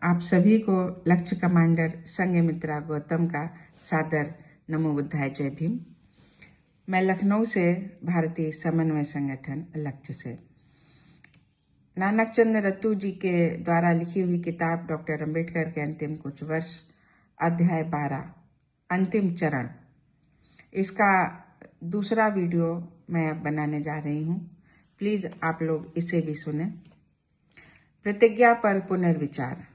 आप सभी को लक्ष्य कमांडर संघमित्रा गौतम का सादर नमो बुद्धाय जय भीम। मैं लखनऊ से भारतीय समन्वय संगठन लक्ष्य से नानक चंद्र रत्तू जी के द्वारा लिखी हुई किताब डॉक्टर अंबेडकर के अंतिम कुछ वर्ष अध्याय 12 अंतिम चरण, इसका दूसरा वीडियो मैं अब बनाने जा रही हूँ। प्लीज आप लोग इसे भी सुने। प्रतिज्ञा पर पुनर्विचार।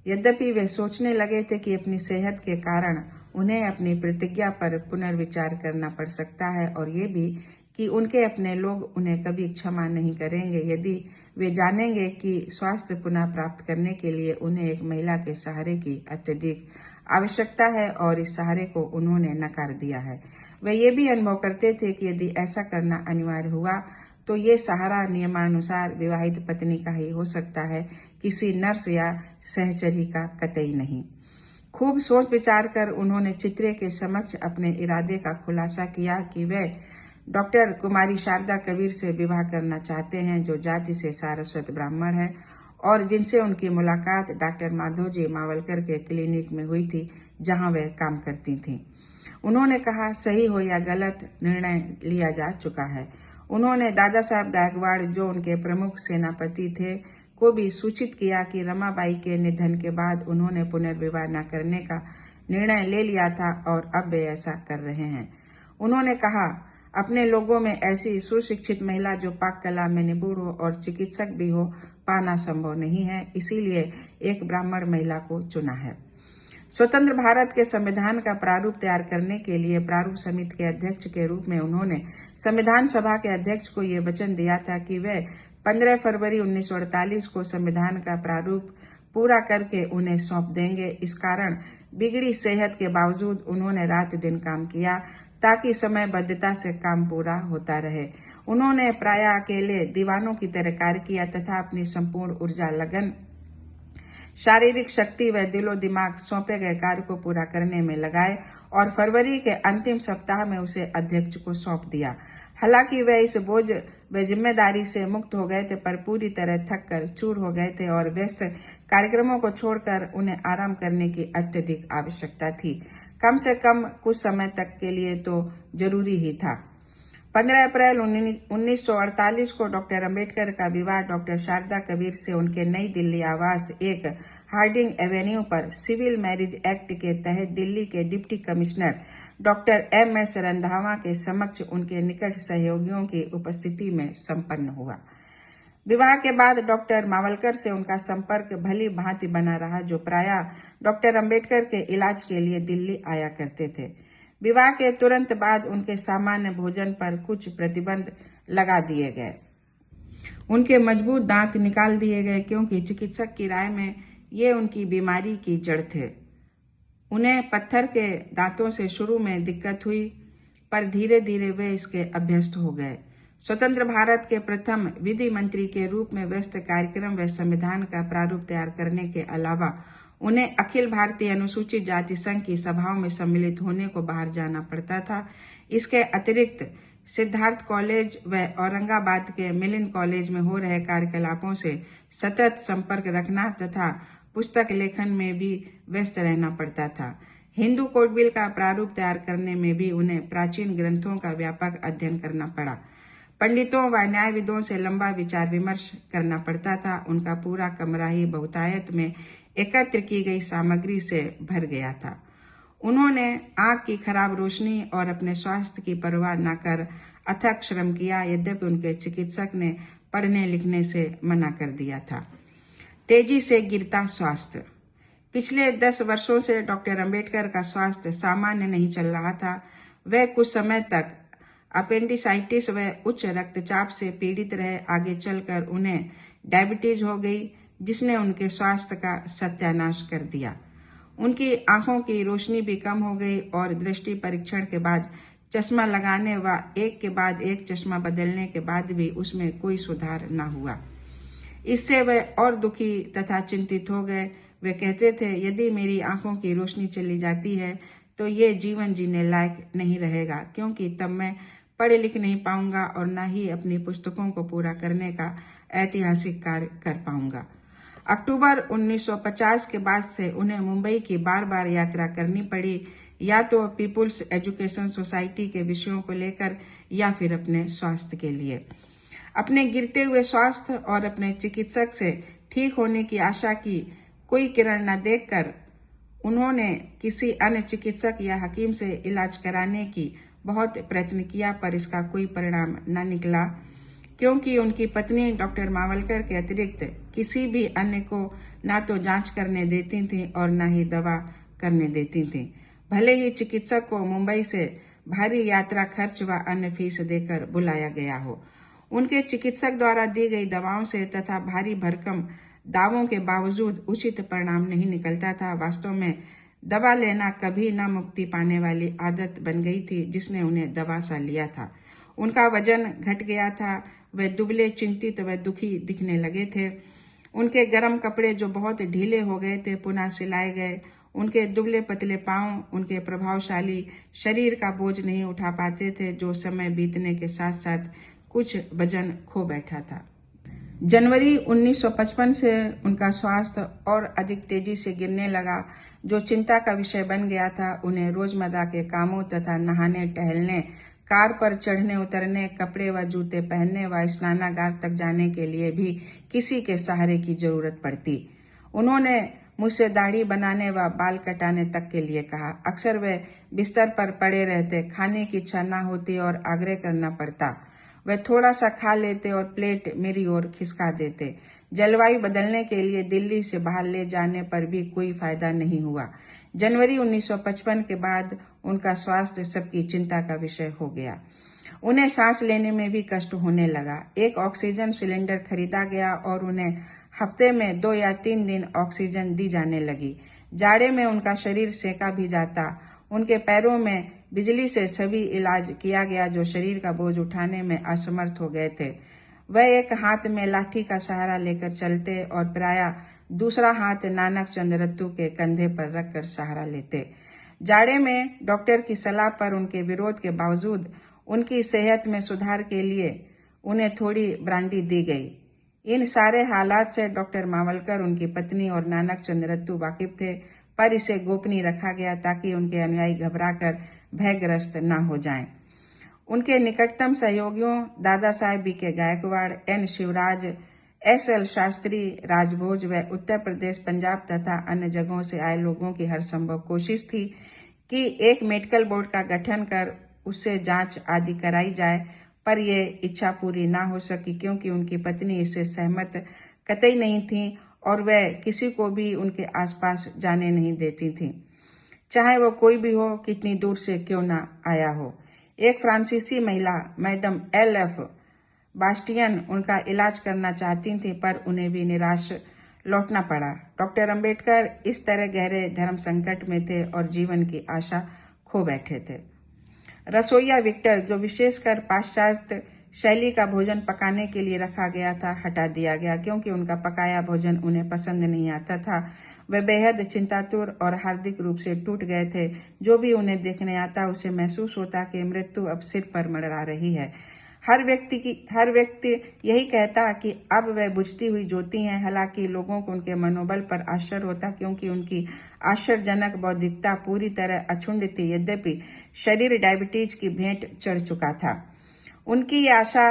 यद्यपि वे सोचने लगे थे कि अपनी सेहत के कारण उन्हें अपनी प्रतिज्ञा पर पुनर्विचार करना पड़ सकता है और ये भी कि उनके अपने लोग उन्हें कभी क्षमा नहीं करेंगे यदि वे जानेंगे कि स्वास्थ्य पुनः प्राप्त करने के लिए उन्हें एक महिला के सहारे की अत्यधिक आवश्यकता है और इस सहारे को उन्होंने नकार दिया है। वे ये भी अनुभव करते थे कि यदि ऐसा करना अनिवार्य हुआ तो ये सहारा नियमानुसार विवाहित पत्नी का ही हो सकता है, किसी नर्स या सहचरी का कतई नहीं। खूब सोच विचार कर उन्होंने चित्रे के समक्ष अपने इरादे का खुलासा किया कि वे डॉक्टर कुमारी शारदा कबीर से विवाह करना चाहते हैं, जो जाति से सारस्वत ब्राह्मण है और जिनसे उनकी मुलाकात डॉक्टर माधोजी मावलकर के क्लिनिक में हुई थी, जहां वे काम करती थीं। उन्होंने कहा, सही हो या गलत निर्णय लिया जा चुका है। उन्होंने दादा साहब गायकवाड़, जो उनके प्रमुख सेनापति थे, को भी सूचित किया कि रमाबाई के निधन के बाद उन्होंने पुनर्विवाह न करने का निर्णय ले लिया था और अब वे ऐसा कर रहे हैं। उन्होंने कहा, अपने लोगों में ऐसी सुशिक्षित महिला जो पाक कला में निपुण हो और चिकित्सक भी हो पाना संभव नहीं है, इसीलिए एक ब्राह्मण महिला को चुना है। स्वतंत्र भारत के संविधान का प्रारूप तैयार करने के लिए प्रारूप समिति के अध्यक्ष के रूप में उन्होंने संविधान सभा के अध्यक्ष को ये वचन दिया था कि वे 15 फरवरी 1948 को संविधान का प्रारूप पूरा करके उन्हें सौंप देंगे। इस कारण बिगड़ी सेहत के बावजूद उन्होंने रात दिन काम किया ताकि समयबद्धता से काम पूरा होता रहे। उन्होंने प्राय अकेले दीवानों की तरह कार्य किया तथा अपनी संपूर्ण ऊर्जा, लगन, शारीरिक शक्ति व दिलो दिमाग सौंपे गए कार्य को पूरा करने में लगाए और फरवरी के अंतिम सप्ताह में उसे अध्यक्ष को सौंप दिया। हालांकि वे इस बोझ व जिम्मेदारी से मुक्त हो गए थे, पर पूरी तरह थक कर चूर हो गए थे और व्यस्त कार्यक्रमों को छोड़कर उन्हें आराम करने की अत्यधिक आवश्यकता थी। कम से कम कुछ समय तक के लिए तो जरूरी ही था। 15 अप्रैल 1948 को डॉक्टर अंबेडकर का विवाह डॉक्टर शारदा कबीर से उनके नई दिल्ली आवास एक हार्डिंग एवेन्यू पर सिविल मैरिज एक्ट के तहत दिल्ली के deputy commissioner doctor MS Randhawa के समक्ष उनके निकट सहयोगियों की उपस्थिति में संपन्न हुआ। विवाह के बाद डॉक्टर मावलकर से उनका संपर्क भली भांति बना रहा, जो प्रायः डॉक्टर अंबेडकर के इलाज के लिए दिल्ली आया करते थे। विवाह के तुरंत बाद उनके सामान्य भोजन पर कुछ प्रतिबंध लगा दिए गए। उनके मजबूत दांत निकाल दिए गए क्योंकि चिकित्सक की राय में ये उनकी बीमारी की जड़ थे। उन्हें पत्थर के दांतों से शुरू में दिक्कत हुई, पर धीरे धीरे वे इसके अभ्यस्त हो गए। स्वतंत्र भारत के प्रथम विधि मंत्री के रूप में व्यस्त कार्यक्रम व संविधान का प्रारूप तैयार करने के अलावा उन्हें अखिल भारतीय अनुसूचित जाति संघ की सभाओं में सम्मिलित होने को बाहर जाना पड़ता था। इसके अतिरिक्त सिद्धार्थ कॉलेज व औरंगाबाद के मिलिंद कॉलेज में हो रहे कार्यकलापों से सतत संपर्क रखना तथा पुस्तक लेखन में भी व्यस्त रहना पड़ता था। हिंदू कोड बिल का प्रारूप तैयार करने में भी उन्हें प्राचीन ग्रंथों का व्यापक अध्ययन करना पड़ा। पंडितों व न्यायविदों से लंबा विचार विमर्श करना पड़ता था। उनका पूरा कमरा ही बहुतायत में एकत्र की गई सामग्री से भर गया था। उन्होंने आंख की खराब रोशनी और अपने स्वास्थ्य की परवाह न कर अथक श्रम किया, यद्यपि उनके चिकित्सक ने पढ़ने लिखने से मना कर दिया था। तेजी से गिरता स्वास्थ्य। पिछले 10 वर्षों से डॉक्टर अंबेडकर का स्वास्थ्य सामान्य नहीं चल रहा था। वे कुछ समय तक अपेंडिसाइटिस व उच्च रक्तचाप से पीड़ित रहे। आगे चलकर उन्हें डायबिटीज हो गई, जिसने उनके स्वास्थ्य का सत्यानाश कर दिया। उनकी आंखों की रोशनी भी कम हो गई और दृष्टि परीक्षण के बाद चश्मा लगाने व एक के बाद एक चश्मा बदलने के बाद भी उसमें कोई सुधार न हुआ। इससे वे और दुखी तथा चिंतित हो गए। वे कहते थे, यदि मेरी आंखों की रोशनी चली जाती है तो ये जीवन जीने लायक नहीं रहेगा, क्योंकि तब मैं पढ़ लिख नहीं पाऊंगा और न ही अपनी पुस्तकों को पूरा करने का ऐतिहासिक कार्य कर पाऊंगा। अक्टूबर 1950 के बाद से उन्हें मुंबई की बार बार यात्रा करनी पड़ी, या तो पीपुल्स एजुकेशन सोसाइटी के विषयों को लेकर या फिर अपने स्वास्थ्य के लिए। अपने गिरते हुए स्वास्थ्य और अपने चिकित्सक से ठीक होने की आशा की कोई किरण न देखकर उन्होंने किसी अन्य चिकित्सक या हकीम से इलाज कराने की बहुत प्रयत्न किया, पर इसका कोई परिणाम न निकला, क्योंकि उनकी पत्नी डॉक्टर मावलकर के अतिरिक्त किसी भी अन्य को ना तो जांच करने देती थी और न ही दवा करने देती थी, भले ही चिकित्सक को मुंबई से भारी यात्रा खर्च व अन्य फीस देकर बुलाया गया हो। उनके चिकित्सक द्वारा दी गई दवाओं से तथा भारी भरकम दावों के बावजूद उचित परिणाम नहीं निकलता था। वास्तव में दवा लेना कभी न मुक्ति पाने वाली आदत बन गई थी, जिसने उन्हें दवा सा लिया था। उनका वजन घट गया था, वे दुबले, चिंतित व दुखी दिखने लगे थे। उनके गर्म कपड़े जो बहुत ढीले हो गए थे पुनः सिलाए गए। उनके दुबले पतले पांव उनके प्रभावशाली शरीर का बोझ नहीं उठा पाते थे, जो समय बीतने के साथ साथ कुछ वजन खो बैठा था। जनवरी 1955 से उनका स्वास्थ्य और अधिक तेजी से गिरने लगा, जो चिंता का विषय बन गया था। उन्हें रोजमर्रा के कामों तथा नहाने टहलने, कार पर चढ़ने उतरने, कपड़े व जूते पहनने व स्नानागार तक जाने के लिए भी किसी के सहारे की जरूरत पड़ती। उन्होंने मुझसे दाढ़ी बनाने व बाल कटाने तक के लिए कहा। अक्सर वे बिस्तर पर पड़े रहते, खाने की इच्छा न होती और आग्रह करना पड़ता। वे थोड़ा सा खा लेते और प्लेट मेरी ओर खिसका देते। जलवायु बदलने के लिए दिल्ली से बाहर ले जाने पर भी कोई फायदा नहीं हुआ। जनवरी 1955 के बाद उनका स्वास्थ्य सबकी चिंता का विषय हो गया। उन्हें सांस लेने में भी कष्ट होने लगा। एक ऑक्सीजन सिलेंडर खरीदा गया और उन्हें हफ्ते में 2 या 3 दिन ऑक्सीजन दी जाने लगी। जाड़े में उनका शरीर सेका भी जाता। उनके पैरों में बिजली से सभी इलाज किया गया, जो शरीर का बोझ उठाने में असमर्थ हो गए थे। वह एक हाथ में लाठी का सहारा लेकर चलते और प्रायः दूसरा हाथ नानक चंद्रत्तू के कंधे पर रखकर सहारा लेते। जाड़े में डॉक्टर की सलाह पर उनके विरोध के बावजूद उनकी सेहत में सुधार के लिए उन्हें थोड़ी ब्रांडी दी गई। इन सारे हालात से डॉक्टर मावलकर, उनकी पत्नी और नानक चंद्रत्तू वाकिफ थे, पर इसे गोपनीय रखा गया ताकि उनके अनुयायी घबराकर भयग्रस्त न हो जाएं। उनके निकटतम सहयोगियों दादा साहेब बी.के. गायकवाड़, एन. शिवराज, एस.एल. शास्त्री, राजभोज व उत्तर प्रदेश, पंजाब तथा अन्य जगहों से आए लोगों की हर संभव कोशिश थी कि एक मेडिकल बोर्ड का गठन कर उससे जांच आदि कराई जाए, पर यह इच्छा पूरी ना हो सकी, क्योंकि उनकी पत्नी इससे सहमत कतई नहीं थी और वह किसी को भी उनके आसपास जाने नहीं देती थी, चाहे वो कोई भी हो, कितनी दूर से क्यों ना आया हो। एक फ्रांसीसी महिला, मैडम L.F. बास्टियन, उनका इलाज करना चाहती थी, पर उन्हें भी निराश लौटना पड़ा। डॉक्टर अंबेडकर इस तरह गहरे धर्म संकट में थे और जीवन की आशा खो बैठे थे। रसोइया विक्टर, जो विशेषकर पाश्चात्य शैली का भोजन पकाने के लिए रखा गया था, हटा दिया गया, क्योंकि उनका पकाया भोजन उन्हें पसंद नहीं आता था। वे बेहद चिंतातुर और हार्दिक रूप से टूट गए थे। जो भी उन्हें देखने आता उसे महसूस होता कि मृत्यु अब सिर पर मंडरा रही है। हर व्यक्ति यही कहता कि अब वह बुझती हुई ज्योति हैं। हालांकि लोगों को उनके मनोबल पर आश्चर्य होता, क्योंकि उनकी आश्चर्यजनक बौद्धिकता पूरी तरह अक्षुण्ण थी। यद्यपि शरीर डायबिटीज की भेंट चढ़ चुका था। उनकी आशा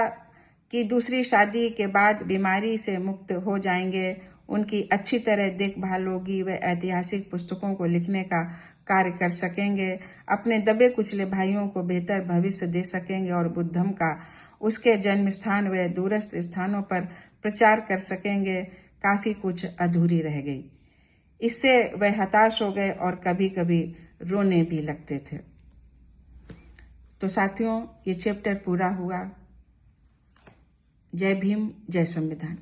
कि दूसरी शादी के बाद बीमारी से मुक्त हो जाएंगे, उनकी अच्छी तरह देखभाल होगी, वे ऐतिहासिक पुस्तकों को लिखने का कार्य कर सकेंगे, अपने दबे कुचले भाइयों को बेहतर भविष्य दे सकेंगे और बुद्धम का उसके जन्म स्थान व दूरस्थ स्थानों पर प्रचार कर सकेंगे। काफी कुछ अधूरी रह गई। इससे वे हताश हो गए और कभी कभी रोने भी लगते थे। तो साथियों, ये चैप्टर पूरा हुआ। जय भीम, जय संविधान।